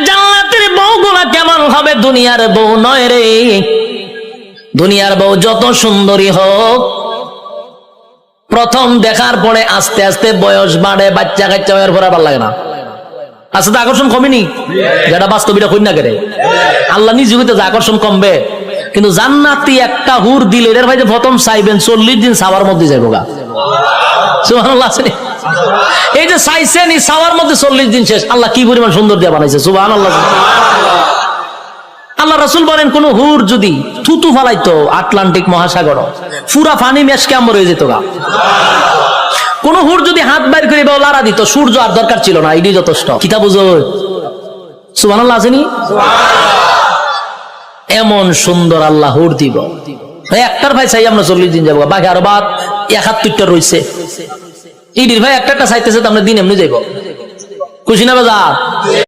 জান্নাতের বউগুলা কেমন হবে? দুনিয়ার বউ নয় রে। দুনিয়ার বউ যত সুন্দরী হোক, প্রথম দেখার পরে আস্তে আস্তে বয়স বাড়ে, বাচ্চা কাচ্চা হওয়ার পর আর ভালো লাগে না। আচ্ছা, তো আকর্ষণ কমেনি? যেটা বাস্তবিটা কই না কেটে আল্লাহ নিজে হইতে যে আকর্ষণ কমবে, কিন্তু জান্নাতি একটা হুর দিলে এর ভাই যে প্রথম চাইবেন 40 দিন সাওয়ার মধ্যে যাইব গা। সুবহানাল্লাহ। এই যে চাইছেন এই সাওয়ার মধ্যে 40 দিন শেষ। আল্লাহ কি পরিমাণ সুন্দর দিয়ে বানাইছে, সুবহানাল্লাহ। আল্লাহ রাসূল বলেন, কোন হুর যদি থুতু ফালাইতো আটলান্টিক মহাসাগর, পুরা পানি মেশকে আমর হয়ে যেত গা। কোন হুর যদি হাত বাইর করে লাড়া দিত, সূর্য আর দরকার ছিল না, এটাই যথেষ্ট। কিতা বুঝো? সুবহানাল্লাহ আসেনি? এমন সুন্দর আল্লাহ হুর দিব। একটার ভাই চাই আমরা 40 দিন যাবো, বাকি আরো বাদ 71টা রয়েছে। ইডির ভাই একটা চাইতেছে, তো আমরা দিন এমনি যাইব। খুশি না বাজার?